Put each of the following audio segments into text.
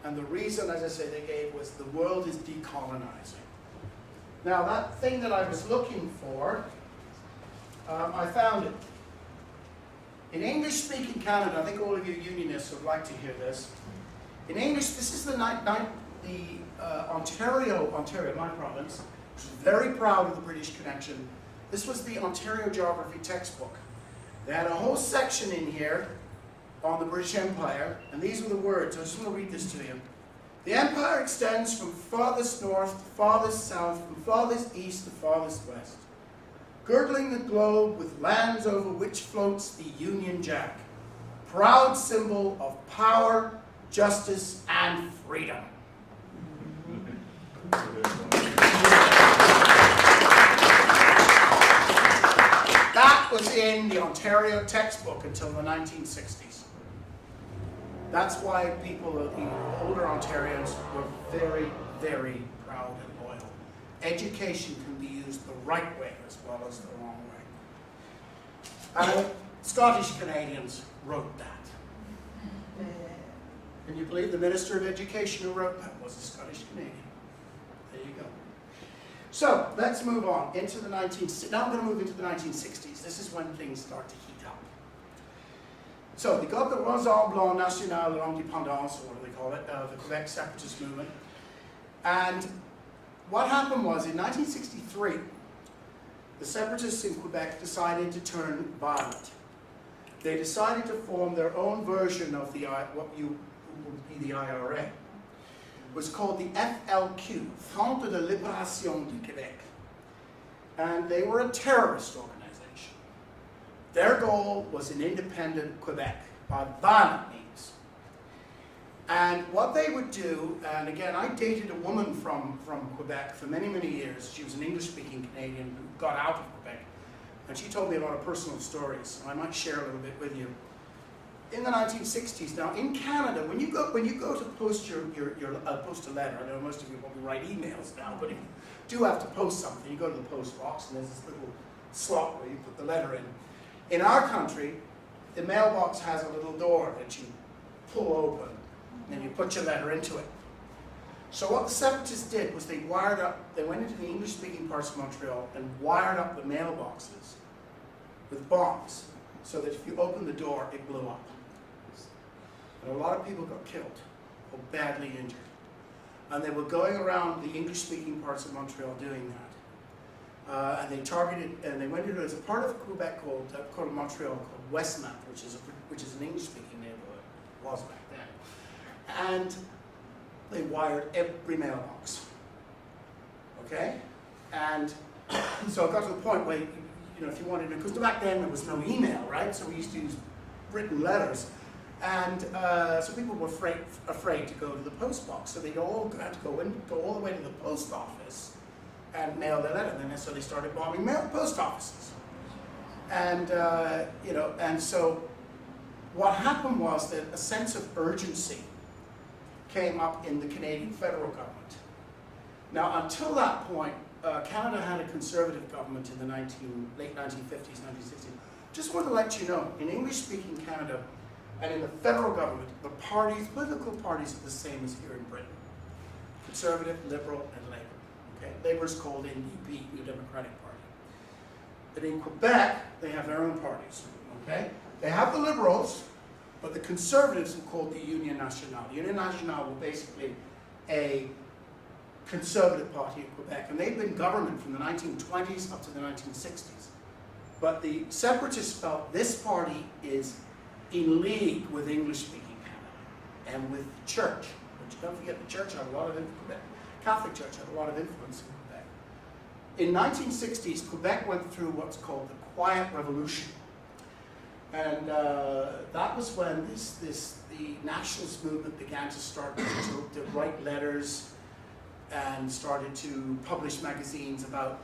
And the reason, as I say, they gave was the world is decolonizing. Now, that thing that I was looking for, I found it. In English-speaking Canada, I think all of you unionists would like to hear this. In English, this is the Ontario, my province, which is very proud of the British connection. This was the Ontario geography textbook. They had a whole section in here on the British Empire, and these were the words. I just want to read this to you. The empire extends from farthest north to farthest south, from farthest east to farthest west, girdling the globe with lands over which floats the Union Jack, proud symbol of power, justice, and freedom. That was in the Ontario textbook until the 1960s. That's why people, the older Ontarians, were very, very proud and loyal. Education can be used the right way as well as the wrong way. And Scottish Canadians wrote that. Can you believe the Minister of Education who wrote that was a Scottish Canadian? There you go. So let's move on into the now I'm going to move into the 1960s. This is when things start to heat up. So they got the Rassemblement National de l'Indépendance, or what do they call it, the Quebec separatist movement. And what happened was, in 1963, the separatists in Quebec decided to turn violent. They decided to form their own version of the what would be the IRA. It was called the FLQ, Front de Libération du Québec. And they were a terrorist organization. Their goal was an independent Quebec by violent means. And what they would do, and again, I dated a woman from Quebec for many, many years. She was an English-speaking Canadian who got out of Quebec. And she told me a lot of personal stories. I might share a little bit with you. In the 1960s, now in Canada, when you go to post post a letter, I know most of you probably write emails now, but if you do have to post something, you go to the post box and there's this little slot where you put the letter in. In our country, the mailbox has a little door that you pull open and you put your letter into it. So what the separatists did was they went into the English-speaking parts of Montreal and wired up the mailboxes with bombs so that if you open the door, it blew up. And a lot of people got killed or badly injured. And they were going around the English-speaking parts of Montreal doing that. And they targeted, and they went into, as a part of Quebec called Montreal, called Westmount, which is an English-speaking neighborhood, was back then. And they wired every mailbox. Okay? And so it got to the point where, if you wanted to, because back then there was no email, right? So we used to use written letters. And so people were afraid to go to the post box. So they'd all had to go all the way to the post office and mail their letter. And so they started bombing post offices. And, and so what happened was that a sense of urgency came up in the Canadian federal government. Now, until that point, Canada had a conservative government in the late 1950s, 1960s. Just want to let you know, in English-speaking Canada and in the federal government, the political parties are the same as here in Britain. Conservative, Liberal, and Labour. Okay? Labour is called NDP, New Democratic Party. But in Quebec, they have their own parties. Okay? They have the Liberals, but the Conservatives are called the Union Nationale. The Union Nationale were basically a conservative party in Quebec, and they've been government from the 1920s up to the 1960s. But the separatists felt this party is in league with English-speaking Canada and with the church. But don't forget, the church had a lot of influence. Catholic Church had a lot of influence in Quebec. In 1960s, Quebec went through what's called the Quiet Revolution. And that was when the nationalist movement began to start to write letters and started to publish magazines about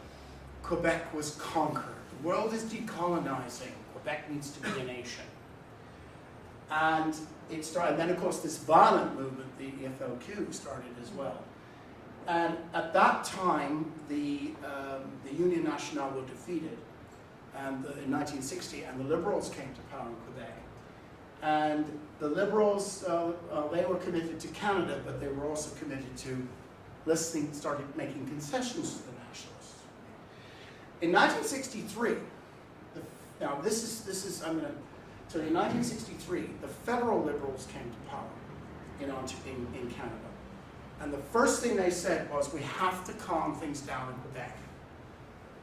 Quebec was conquered. The world is decolonizing. Quebec needs to be a nation. And it started, and then of course this violent movement, the FLQ, started as well. And at that time, the Union Nationale were defeated in 1960, and the Liberals came to power in Quebec. And the Liberals, they were committed to Canada, but they were also committed to started making concessions to the Nationalists. In 1963, now this is I'm going to tell you, in 1963, the federal Liberals came to power in Canada. And the first thing they said was, we have to calm things down in Quebec.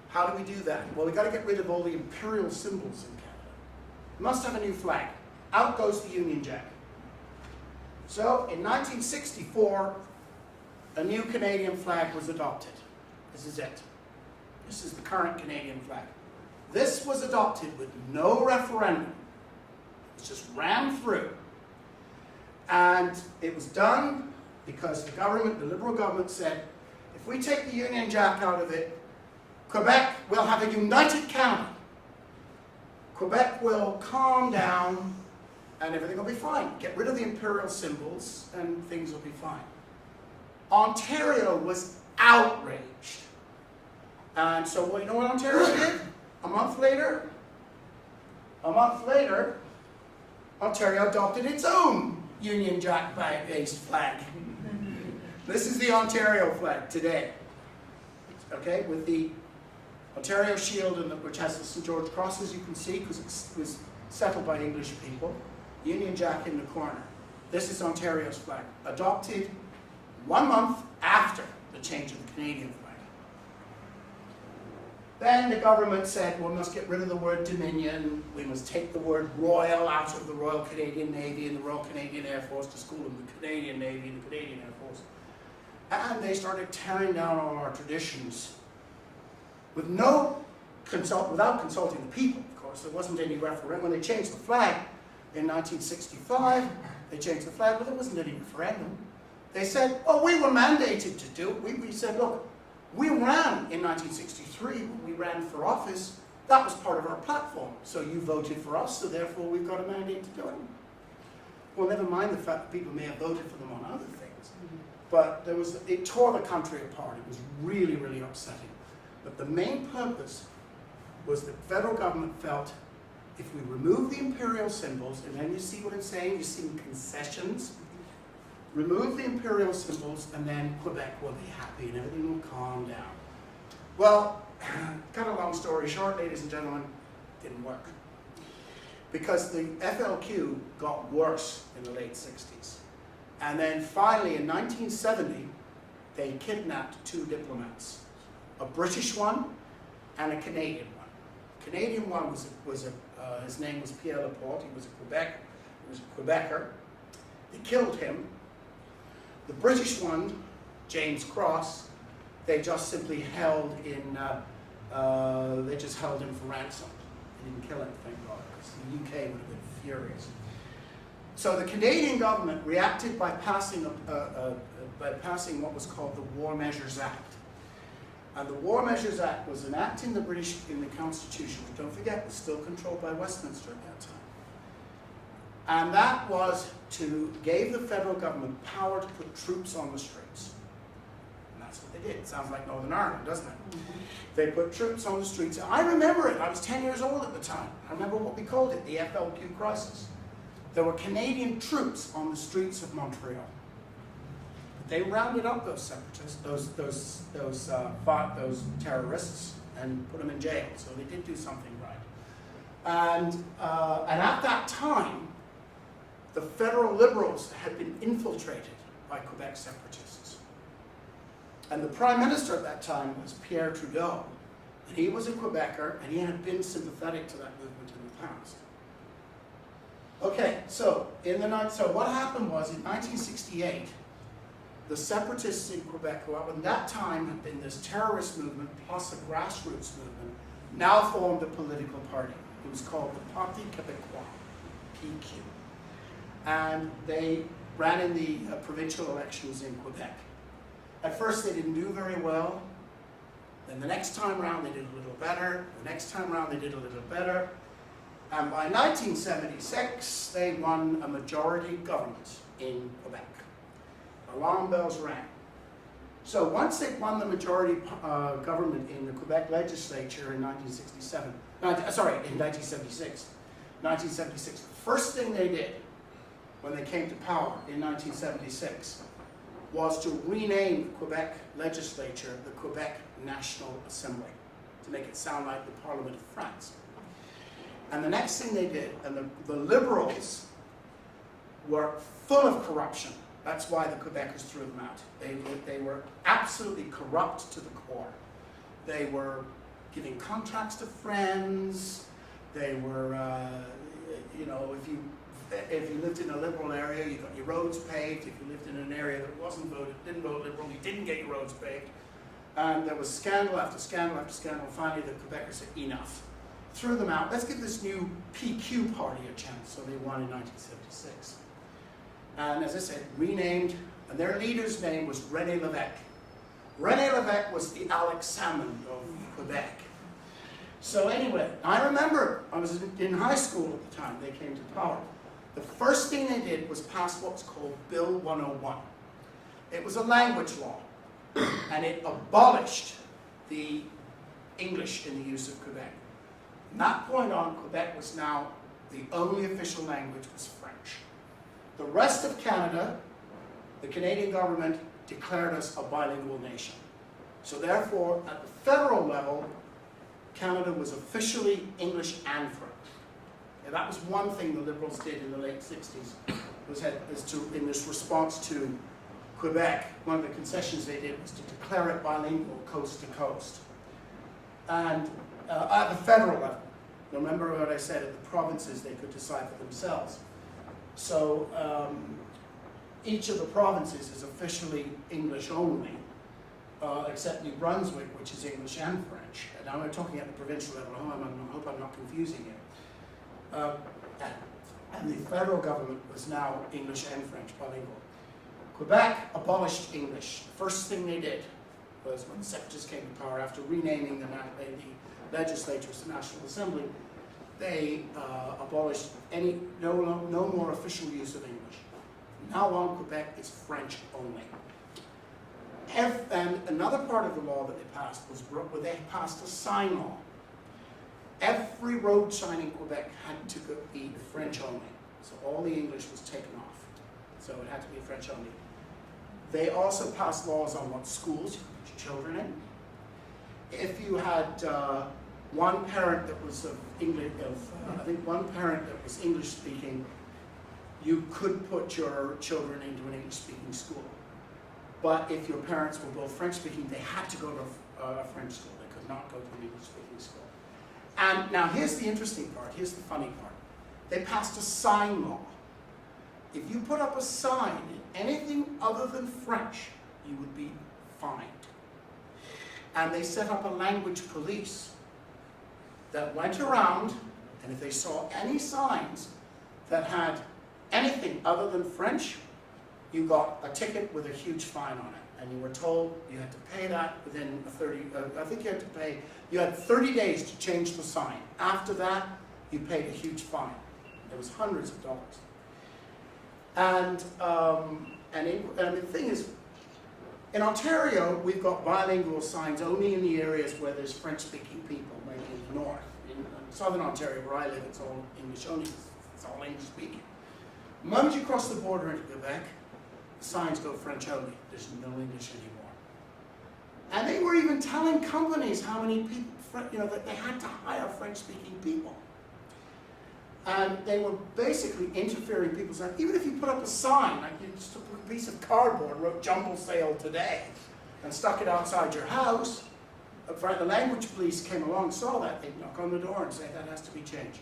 How do we do that? Well, we've got to get rid of all the imperial symbols in Canada. We must have a new flag. Out goes the Union Jack. So, in 1964, a new Canadian flag was adopted. This is it. This is the current Canadian flag. This was adopted with no referendum. It was just rammed through. And it was done because the government, the Liberal government, said, if we take the Union Jack out of it, Quebec will have a united Canada. Quebec will calm down and everything will be fine. Get rid of the imperial symbols and things will be fine. Ontario was outraged. And so, well, you know what Ontario did? A month later, Ontario adopted its own Union Jack-based flag. This is the Ontario flag today. Okay, with the Ontario shield, which has the St. George Cross, as you can see, because it was settled by English people. Union Jack in the corner. This is Ontario's flag, adopted 1 month after the change of the Canadian flag. Then the government said, well, we must get rid of the word Dominion. We must take the word Royal out of the Royal Canadian Navy and the Royal Canadian Air Force to school them the Canadian Navy and the Canadian Air Force. And they started tearing down all our traditions without consulting the people, of course. There wasn't any referendum. When they changed the flag in 1965, they changed the flag, but there wasn't any referendum. They said, oh, we were mandated to do it. We said, look, we ran in 1963, when we ran for office. That was part of our platform. So you voted for us, so therefore we've got a mandate to do it. Well, never mind the fact that people may have voted for them on other things. But it tore the country apart. It was really, really upsetting. But the main purpose was the federal government felt if we remove the imperial symbols, and then you see what I'm saying, you're seeing concessions, remove the imperial symbols, and then Quebec will be happy and everything will calm down. Well, cut a long story short, ladies and gentlemen, didn't work. Because the FLQ got worse in the late 60s. And then finally, in 1970, they kidnapped 2 diplomats. A British one and a Canadian one. The Canadian one his name was Pierre Laporte. He was a Quebecer. They killed him. The British one, James Cross, they just simply held him for ransom. They didn't kill him, thank God, because the UK would have been furious. So the Canadian government reacted by passing what was called the War Measures Act. And the War Measures Act was an act in the Constitution, which, don't forget, was still controlled by Westminster at that time. And that was gave the federal government power to put troops on the streets. And that's what they did. It sounds like Northern Ireland, doesn't it? Mm-hmm. They put troops on the streets. I remember it. I was 10 years old at the time. I remember what we called it, the FLQ crisis. There were Canadian troops on the streets of Montreal. They rounded up those separatists, those terrorists, and put them in jail. So they did do something right. And at that time, the federal Liberals had been infiltrated by Quebec separatists. And the Prime Minister at that time was Pierre Trudeau. And he was a Quebecer, and he had been sympathetic to that movement in the past. Okay, so what happened was in 1968, the separatists in Quebec, who at that time had been this terrorist movement plus a grassroots movement, now formed a political party. It was called the Parti Québécois, PQ. And they ran in the provincial elections in Quebec. At first they didn't do very well. Then the next time around they did a little better. The next time around they did a little better. And by 1976, they won a majority government in Quebec. Alarm bells rang. So once they won the majority government in the Quebec legislature in 1976, the first thing they did when they came to power in 1976, was to rename the Quebec legislature the Quebec National Assembly, to make it sound like the Parliament of France. And the next thing they did, and the Liberals were full of corruption. That's why the Quebecers threw them out. They were absolutely corrupt to the core. They were giving contracts to friends. They were, you know, if you lived in a Liberal area, you got your roads paved. If you lived in an area that didn't vote Liberal, you didn't get your roads paved. And there was scandal after scandal after scandal. Finally, the Quebecers said, enough. Threw them out. Let's give this new PQ party a chance. So they won in 1976. And as I said, renamed, and their leader's name was René Lévesque. René Lévesque was the Alex Salmond of Quebec. So anyway, I remember, I was in high school at the time they came to power. The first thing they did was pass what's called Bill 101. It was a language law, and it abolished the English in the use of Quebec. From that point on, Quebec was now, the only official language was French. The rest of Canada, the Canadian government declared us a bilingual nation. So therefore, at the federal level, Canada was officially English and French. And that was one thing the Liberals did in the late 60s, in this response to Quebec. One of the concessions they did was to declare it bilingual coast to coast. And at the federal level, remember what I said, at the provinces they could decide for themselves. So each of the provinces is officially English only, except New Brunswick, which is English and French. And now we're talking at the provincial level. I hope I'm not confusing you. And the federal government was now English and French bilingual. Quebec abolished English. The first thing they did was when the separatists came to power, after renaming the legislature as the National Assembly, they abolished no more official use of English. From now on, Quebec is French only. And another part of the law that they passed was where they passed a sign law. Every road sign in Quebec had to be French only. So all the English was taken off. So it had to be French only. They also passed laws on what schools you could put your children in. If you had one parent that was of English, I think one parent that was English speaking, you could put your children into an English speaking school. But if your parents were both French speaking, they had to go to a French school. They could not go to an English speaking school. And now here's the interesting part, here's the funny part. They passed a sign law. If you put up a sign in anything other than French, you would be fined. And they set up a language police that went around, and if they saw any signs that had anything other than French, you got a ticket with a huge fine on it. And you were told you had to pay that within you had 30 days to change the sign. After that, you paid a huge fine. It was hundreds of dollars. And the thing is, in Ontario, we've got bilingual signs only in the areas where there's French-speaking people, maybe in the north. In southern Ontario, where I live, it's all English only. It's all English-speaking. The moment you cross the border into Quebec, the signs go French only. There's no English anymore. And they were even telling companies how many people, that they had to hire French-speaking people. And they were basically interfering people's lives. Even if you put up a sign, like you just took a piece of cardboard, wrote "Jumble Sale Today," and stuck it outside your house, if the language police came along, saw that, they'd knock on the door and say that has to be changed.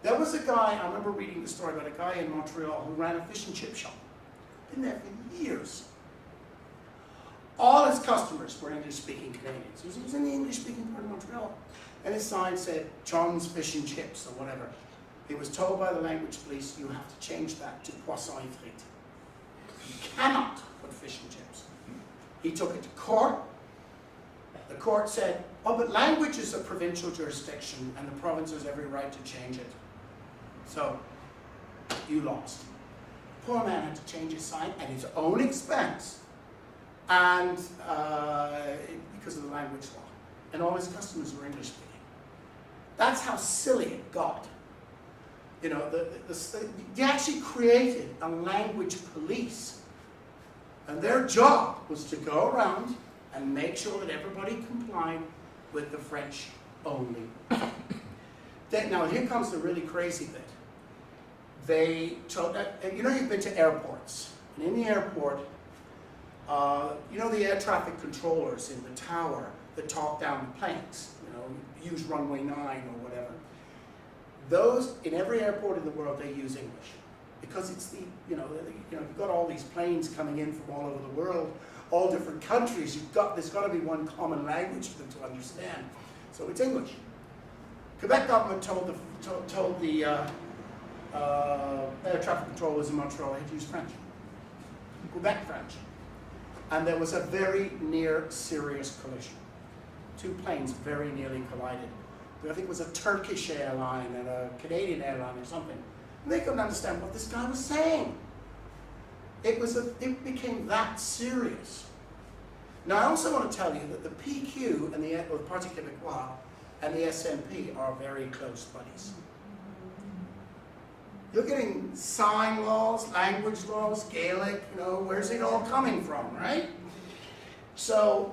There was a guy, I remember reading the story about a guy in Montreal who ran a fish and chip shop. Been there for years. All his customers were English-speaking Canadians. He was in the English-speaking part of Montreal. And his sign said, "John's Fish and Chips," or whatever. He was told by the language police, you have to change that to "Poisson et frites." You cannot put fish and chips. He took it to court. The court said, oh, but language is a provincial jurisdiction and the province has every right to change it. So, you lost. The poor man had to change his sign at his own expense, and because of the language law. And all his customers were English speaking. That's how silly it got. You know, they actually created a language police. And their job was to go around and make sure that everybody complied with the French only. Now, here comes the really crazy bit. They told, you know, you've been to airports. And in the airport, you know the air traffic controllers in the tower that talk down the planes, you know, use runway 9 or whatever. Those, in every airport in the world, they use English. Because it's the, you know, you've got all these planes coming in from all over the world, all different countries. There's got to be one common language for them to understand. So it's English. Quebec government told the air traffic controllers in Montreal they had to use French. Quebec French. And there was a very near serious collision. Two planes very nearly collided. I think it was a Turkish airline and a Canadian airline or something. And they couldn't understand what this guy was saying. It became that serious. Now, I also want to tell you that the PQ and the Parti Québécois and the SNP are very close buddies. You're getting sign laws, language laws, Gaelic, you know, where's it all coming from, right? So,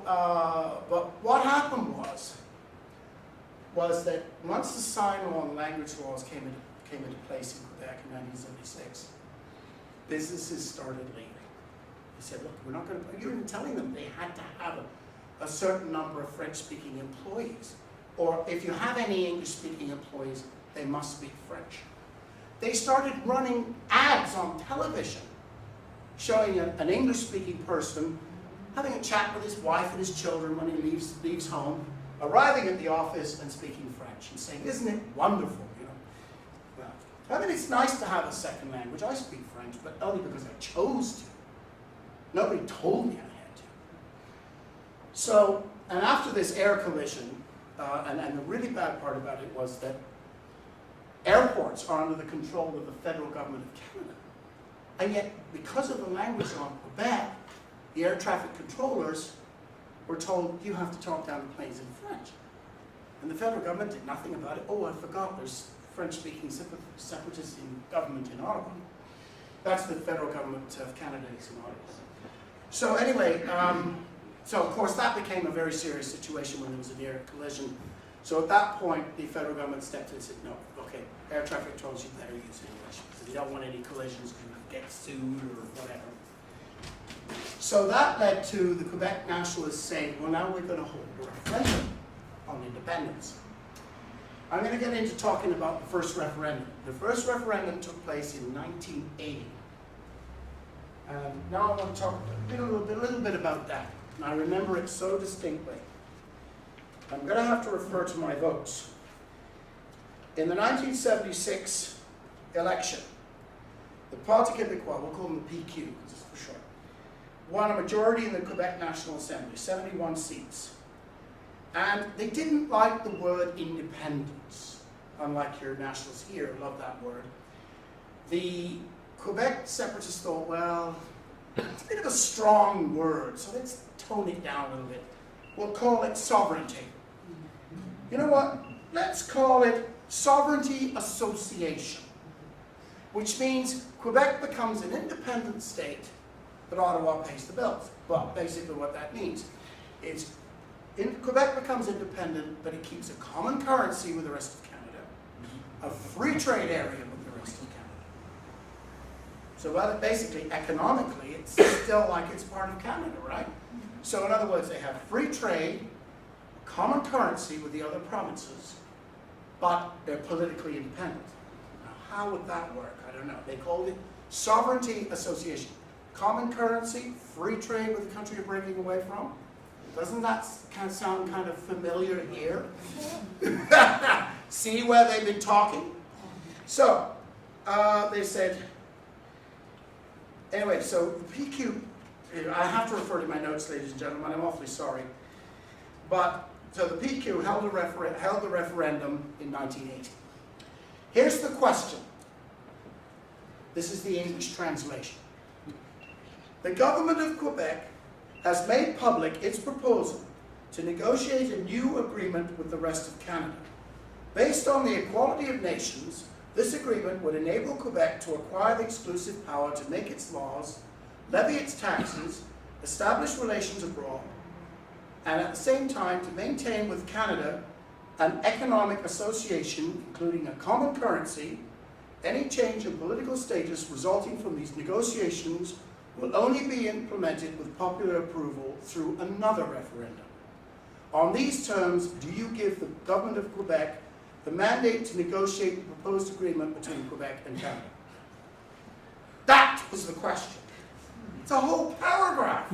but what happened was that once the sign law and language laws came into place in Quebec in 1976, businesses started leaving. They said, look, we're not going to, you were telling them they had to have a certain number of French-speaking employees. Or if you have any English-speaking employees, they must speak French. They started running ads on television showing an English-speaking person having a chat with his wife and his children when he leaves home, arriving at the office and speaking French and saying, isn't it wonderful, you know? Well, I mean, it's nice to have a second language. I speak French, but only because I chose to. Nobody told me I had to. So, and after this air collision, and the really bad part about it was that airports are under the control of the federal government of Canada. And yet, because of the language law in Quebec, the air traffic controllers were told, you have to talk down the planes in French. And the federal government did nothing about it. Oh, I forgot, there's French-speaking separatists in government in Ottawa. That's the federal government of Canada is in Ottawa. So anyway, so of course that became a very serious situation when there was a near collision. So at that point, the federal government stepped in and said, no, okay, air traffic controllers, you better use English, because you don't want any collisions, you get sued or whatever. So that led to the Quebec nationalists saying, well, now we're going to hold a referendum on independence. I'm going to get into talking about the first referendum. The first referendum took place in 1980. Now I want to talk a little bit about that. And I remember it so distinctly. I'm going to have to refer to my votes. In the 1976 election, the Parti Québécois, we'll call them the PQ, because it's for short, won a majority in the Quebec National Assembly, 71 seats. And they didn't like the word independence, unlike your nationalists here, love that word. The Quebec separatists thought, well, it's a bit of a strong word, so let's tone it down a little bit. We'll call it sovereignty. You know what? Let's call it Sovereignty Association, which means Quebec becomes an independent state, but Ottawa pays the bills. Well, basically what that means is Quebec becomes independent, but it keeps a common currency with the rest of Canada, a free trade area with the rest of Canada. So basically, economically, it's still like it's part of Canada, right? So in other words, they have free trade, common currency with the other provinces, but they're politically independent. Now, how would that work? I don't know. They called it Sovereignty Association. Common currency, free trade with the country you're breaking away from. Doesn't that kind of sound kind of familiar here? See where they've been talking? So, they said, anyway, so the PQ, I have to refer to my notes, ladies and gentlemen, I'm awfully sorry. But, so the PQ held the referendum in 1980. Here's the question. This is the English translation. The government of Quebec has made public its proposal to negotiate a new agreement with the rest of Canada, based on the equality of nations, This agreement would enable Quebec to acquire the exclusive power to make its laws, levy its taxes, establish relations abroad, and at the same time to maintain with Canada an economic association, including a common currency. Any change in political status resulting from these negotiations will only be implemented with popular approval through another referendum. On these terms, do you give the government of Quebec the mandate to negotiate the proposed agreement between Quebec and Canada? That was the question. It's a whole paragraph.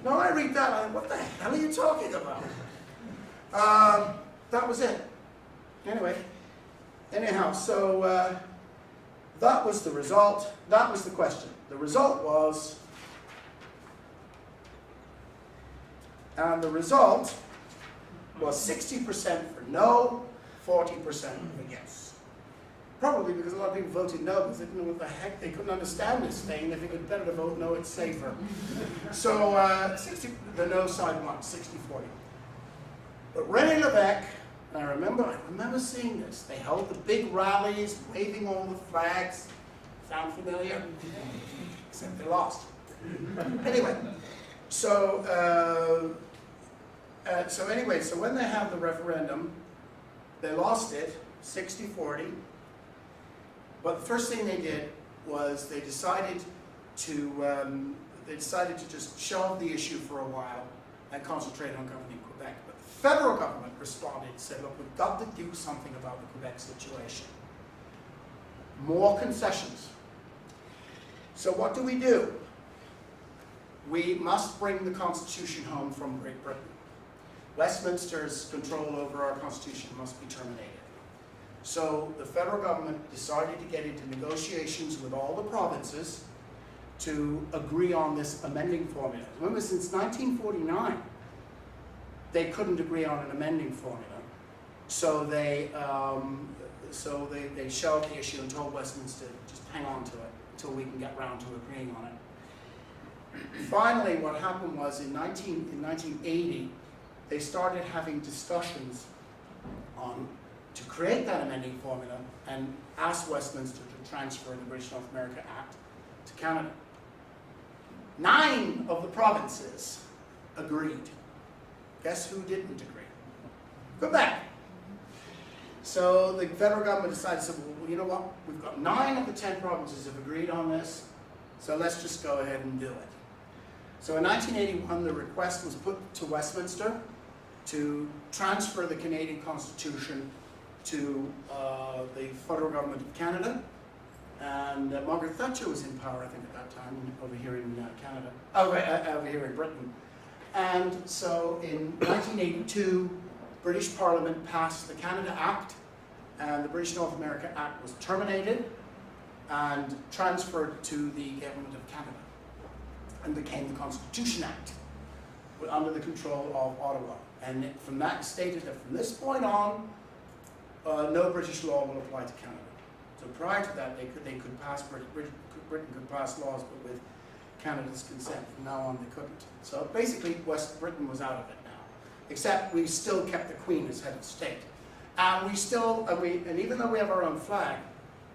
Now I read that, I'm like, what the hell are you talking about? That was it. Anyhow, so that was the result. That was the question. The result was, and the result was 60% for no, 40% for yes. Probably because a lot of people voted no because they didn't know what the heck, they couldn't understand this thing. They figured better to vote no, it's safer. So the no side won, 60-40. But René Lévesque, and I remember seeing this. They held the big rallies, waving all the flags. Sound familiar? Except they lost. Anyway, so when they had the referendum, they lost it, 60-40. But the first thing they did was they decided to just shelve the issue for a while and concentrate on governing Quebec. But the federal government responded and said, look, we've got to do something about the Quebec situation. More concessions. So what do? We must bring the Constitution home from Great Britain. Westminster's control over our Constitution must be terminated. So the federal government decided to get into negotiations with all the provinces to agree on this amending formula. Remember, since 1949, they couldn't agree on an amending formula. So they shelved the issue and told Westminster, just hang on to it until we can get round to agreeing on it. Finally, what happened was in 1980, they started having discussions to create that amending formula and asked Westminster to transfer the British North America Act to Canada. 9 of the provinces agreed. Guess who didn't agree? Quebec. So the federal government decided, well, you know what? We've got 9 of the 10 provinces have agreed on this, so let's just go ahead and do it. So in 1981, the request was put to Westminster to transfer the Canadian Constitution to the federal government of Canada. And Margaret Thatcher was in power, I think, at that time, over here in Canada, over here in Britain. And so in 1982, British Parliament passed the Canada Act, and the British North America Act was terminated and transferred to the government of Canada, and became the Constitution Act, under the control of Ottawa. And from that stated that from this point on, no British law will apply to Canada. So prior to that, they could pass, Britain could pass laws, but with Canada's consent. From now on, they couldn't. So basically, West Britain was out of it now. Except we still kept the Queen as head of state. And and even though we have our own flag,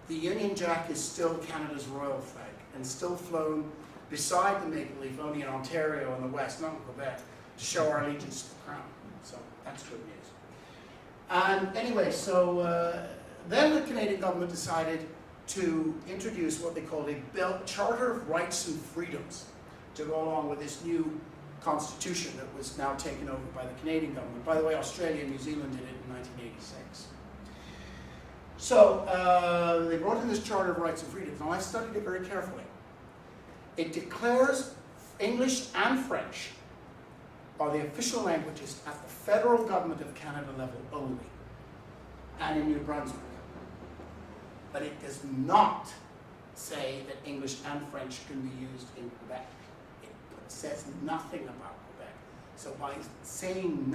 the Union Jack is still Canada's royal flag, and still flown beside the maple leaf, only in Ontario in the west, not in Quebec, to show our allegiance to the crown. So that's good news. And anyway, so then the Canadian government decided to introduce what they called a Charter of Rights and Freedoms to go along with this new constitution that was now taken over by the Canadian government. By the way, Australia and New Zealand did it in 1986. So they brought in this Charter of Rights and Freedoms. Now I studied it very carefully. It declares English and French are the official languages at the federal government of Canada level only, and in New Brunswick. But it does not say that English and French can be used in Quebec. It says nothing about Quebec. So by saying nothing,